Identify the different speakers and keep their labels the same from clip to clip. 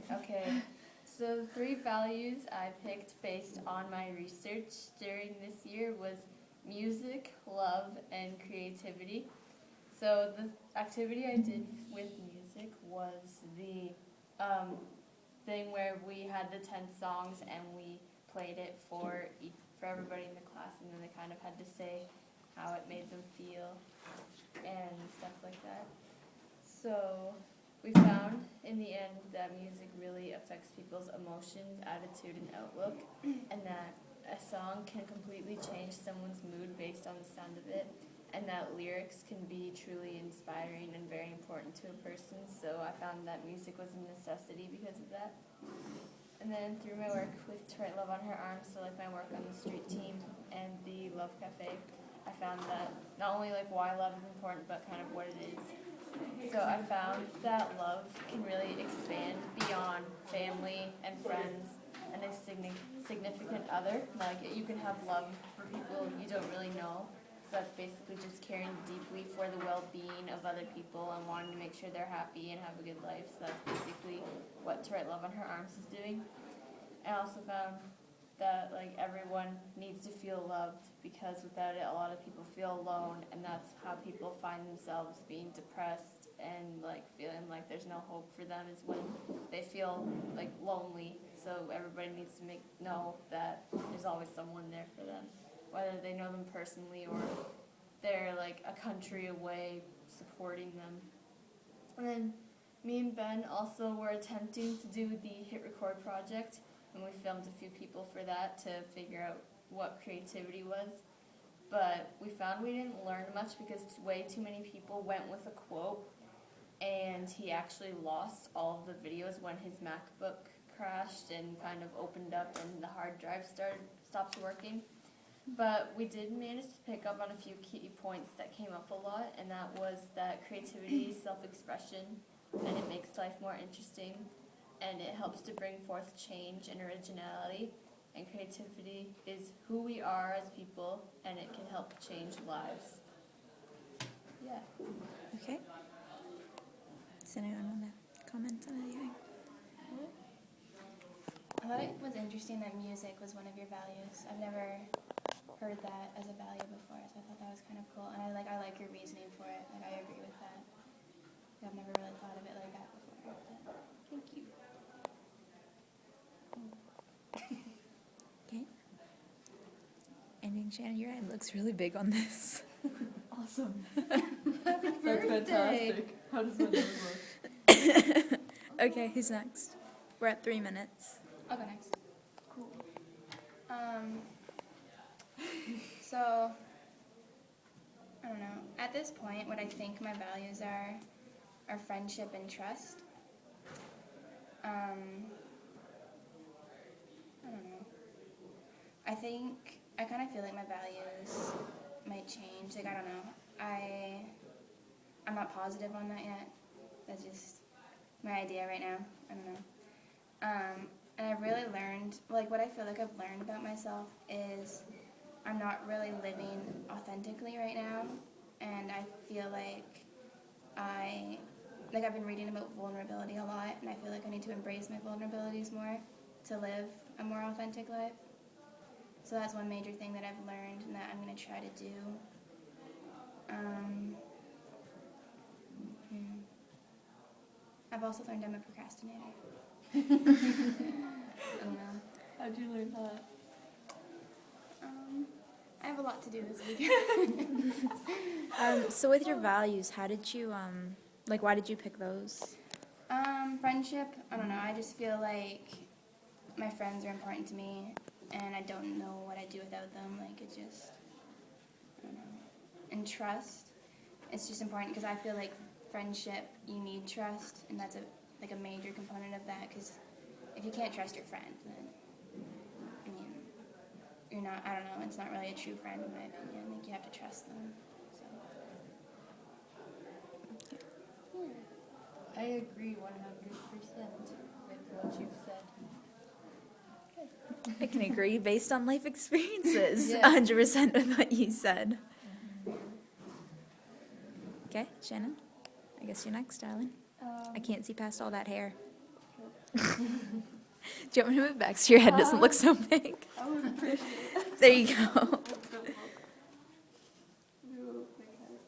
Speaker 1: Okay, so the 3 values I picked based on my research during this year was music, love, and creativity. So the activity I did with music was the thing where we had the 10 songs and we played it for everybody in the class, and then they kind of had to say how it made them feel and stuff like that. So we found in the end that music really affects people's emotions, attitude, and outlook, and that a song can completely change someone's mood based on the sound of it, and that lyrics can be truly inspiring and very important to a person. So I found that music was a necessity because of that. And then through my work with To Write Love on Her Arms, so like my work on the street team and the Love Cafe, I found that not only like why love is important, but kind of what it is. So I found that love can really expand beyond family and friends and a significant other. Like you can have love for people you don't really know. So that's basically just caring deeply for the well-being of other people and wanting to make sure they're happy and have a good life. So that's basically what To Write Love on Her Arms is doing. I also found that like everyone needs to feel loved, because without it a lot of people feel alone, and that's how people find themselves being depressed and like feeling like there's no hope for them, is when they feel like lonely. So everybody needs to know that there's always someone there for them, whether they know them personally or they're like a country away supporting them. And then me and Ben also were attempting to do the Hit Record project, and we filmed a few people for that to figure out what creativity was. But we found we didn't learn much because way too many people went with a quote, and he actually lost all of the videos when his MacBook crashed and kind of opened up and the hard drive stopped working. But we did manage to pick up on a few key points that came up a lot, and that was that creativity is self-expression, and it makes life more interesting, and it helps to bring forth change and originality, and creativity is who we are as people, and it can help change lives. Yeah.
Speaker 2: Okay. Does anyone want to comment on anything?
Speaker 3: I thought it was interesting that music was one of your values. I've never heard that as a value before, so I thought that was kind of cool. And I like your reasoning for it. Like I agree with that. I've never really thought of it like that before. But thank you.
Speaker 2: Okay. Anything, Shannon? Your eye looks really big on this.
Speaker 1: Awesome.
Speaker 4: That's fantastic. How does my nose look?
Speaker 2: Okay, who's next? We're at 3 minutes.
Speaker 3: I'll go next. Cool. So, I don't know. At this point, what I think my values are friendship and trust. I don't know. I think, I kind of feel like my values might change. Like, I don't know. I'm not positive on that yet. That's just my idea right now. I don't know. And I've really learned, like what I feel like I've learned about myself is I'm not really living authentically right now, and I feel like I've been reading about vulnerability a lot, and I feel like I need to embrace my vulnerabilities more to live a more authentic life. So that's one major thing that I've learned and that I'm going to try to do. I've also learned I'm a procrastinator. I don't know.
Speaker 4: How'd you learn that?
Speaker 3: I have a lot to do this weekend.
Speaker 2: So with your values, how did you, why did you pick those?
Speaker 3: Friendship, I don't know. I just feel like my friends are important to me, and I don't know what I'd do without them. Like, it's just, I don't know. And trust, it's just important because I feel like friendship, you need trust, and that's a major component of that, because if you can't trust your friend, then, I mean, you're not, I don't know, it's not really a true friend in my opinion. I think you have to trust them, so.
Speaker 1: I agree 100% with what you've said.
Speaker 2: I can agree based on life experiences,
Speaker 1: Yeah.
Speaker 2: 100% of what you said. Okay, Shannon, I guess you're next, darling. I can't see past all that hair. Do you want me to move back so your head doesn't look so big?
Speaker 4: I would appreciate it.
Speaker 2: There you go.
Speaker 4: That's a good look. Maybe a little big head.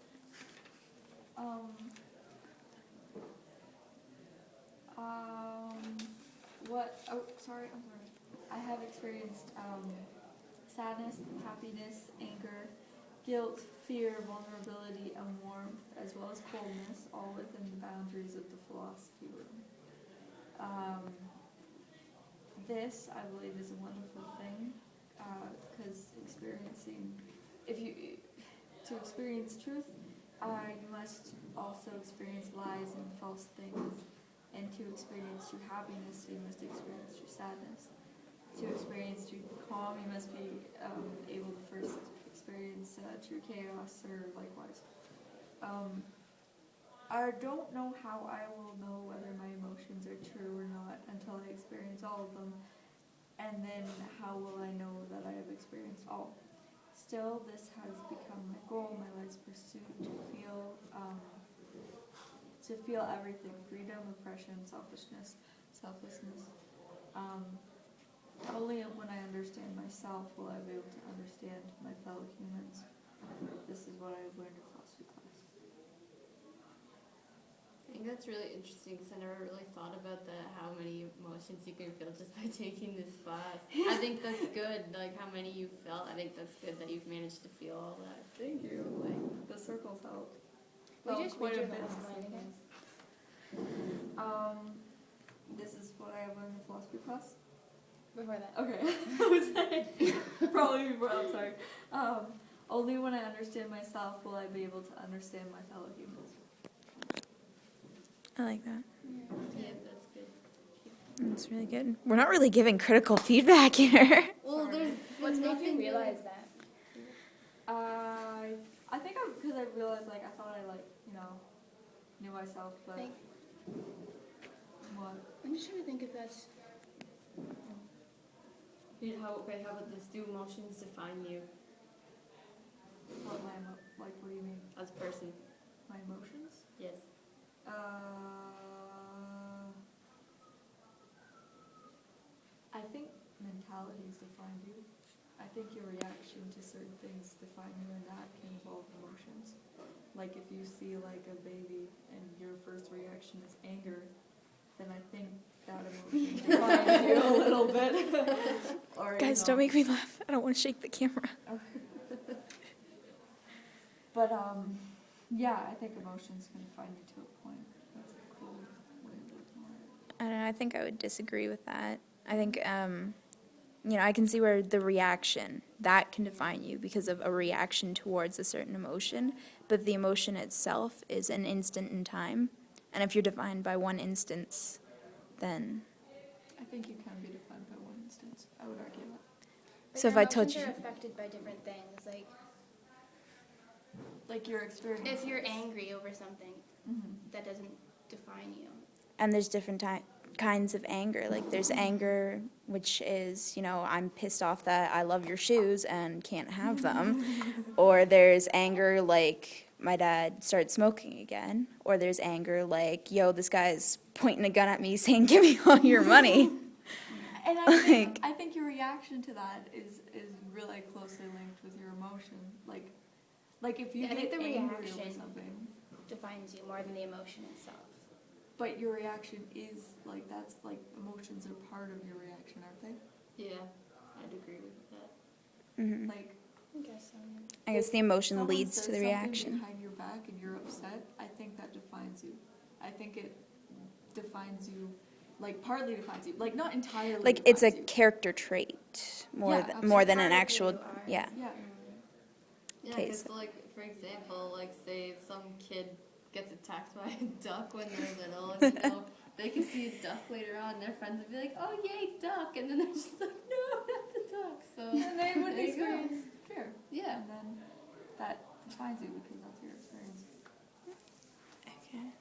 Speaker 4: What? Oh, sorry. I'm sorry. I have experienced sadness, happiness, anger, guilt, fear, vulnerability, and warmth, as well as coldness, all within the boundaries of the philosophy room. This, I believe, is a wonderful thing, because to experience truth, you must also experience lies and false things. And to experience true happiness, you must experience true sadness. To experience true calm, you must be able to first experience true chaos, or likewise. I don't know how I will know whether my emotions are true or not until I experience all of them. And then how will I know that I have experienced all? Still, this has become my goal, my life's pursuit, to feel everything: freedom, oppression, selfishness, selflessness. Only when I understand myself will I be able to understand my fellow humans. This is what I have learned in philosophy class.
Speaker 1: I think that's really interesting because I never really thought about how many emotions you can feel just by taking this class. I think that's good, like how many you felt. I think that's good that you've managed to feel all that.
Speaker 4: Thank you. The circles help.
Speaker 3: We just read your
Speaker 4: bit.
Speaker 3: last line again.
Speaker 4: This is what I have learned in philosophy class.
Speaker 3: Before that.
Speaker 4: Okay. I was saying, probably before, I'm sorry. Only when I understand myself will I be able to understand my fellow humans.
Speaker 2: I like that.
Speaker 1: Yeah, that's good.
Speaker 2: That's really good. We're not really giving critical feedback here.
Speaker 1: Well, there's
Speaker 3: What's made you
Speaker 1: nothing
Speaker 3: realize that?
Speaker 4: I think because I realized, I thought I, knew myself, but...
Speaker 3: Like,
Speaker 4: what?
Speaker 3: I'm just trying to think if that's...
Speaker 1: How about this? Do emotions define you
Speaker 4: What do you mean?
Speaker 1: as a person?
Speaker 4: My emotions?
Speaker 1: Yes.
Speaker 4: I think mentalities define you. I think your reaction to certain things define you, and that can involve emotions. Like if you see a baby and your first reaction is anger, then I think that emotion defines you a little bit. Or,
Speaker 2: Guys, don't make me laugh. I don't want to shake the camera.
Speaker 4: But yeah, I think emotions can define you to a point. That's a cool way of looking at it.
Speaker 2: I don't know. I think I would disagree with that. I think, I can see where the reaction, that can define you because of a reaction towards a certain emotion, but the emotion itself is an instant in time. And if you're defined by one instance, then...
Speaker 4: I think you can be defined by one instance. I would argue that.
Speaker 3: But
Speaker 2: So
Speaker 3: your
Speaker 2: if I told
Speaker 3: emotions
Speaker 2: you...
Speaker 3: are affected by different things.
Speaker 4: Like your experience.
Speaker 3: If you're angry over something,
Speaker 4: Mm-hmm.
Speaker 3: that doesn't define you.
Speaker 2: And there's different kinds of anger. Like there's anger, which is, I'm pissed off that I love your shoes and can't have them. Or there's anger like my dad started smoking again. Or there's anger like, yo, this guy's pointing a gun at me saying, give me all your money.
Speaker 4: And I think your reaction to that is really closely linked with your emotion. Like if you
Speaker 3: I think
Speaker 4: get
Speaker 3: the
Speaker 4: angry over
Speaker 3: reaction
Speaker 4: something,
Speaker 3: defines you more than the emotion itself.
Speaker 4: but your reaction is that's emotions are part of your reaction, aren't they?
Speaker 1: Yeah, I'd agree with that.
Speaker 2: Mm-hmm.
Speaker 3: I guess so.
Speaker 2: I guess the emotion
Speaker 4: Someone
Speaker 2: leads
Speaker 4: says
Speaker 2: to the
Speaker 4: something
Speaker 2: reaction.
Speaker 4: behind your back and you're upset, I think that defines you. I think it defines you, partly defines you, not entirely.
Speaker 2: Like it's a
Speaker 4: defines you.
Speaker 2: character trait more
Speaker 4: Yeah,
Speaker 2: more than
Speaker 3: Part
Speaker 2: an
Speaker 3: of who
Speaker 2: actual,
Speaker 3: you are.
Speaker 2: yeah.
Speaker 4: Yeah.
Speaker 1: Yeah,
Speaker 2: Okay,
Speaker 1: because for example, say some kid gets attacked by a duck when they're little, and they can see a duck later on, their friends would be like, oh yay, duck, and then they're just like, no, not the duck. So
Speaker 4: And they would
Speaker 1: there you go.
Speaker 4: experience fear.
Speaker 1: Yeah.
Speaker 4: And then that defines you because that's your experience.
Speaker 2: Okay.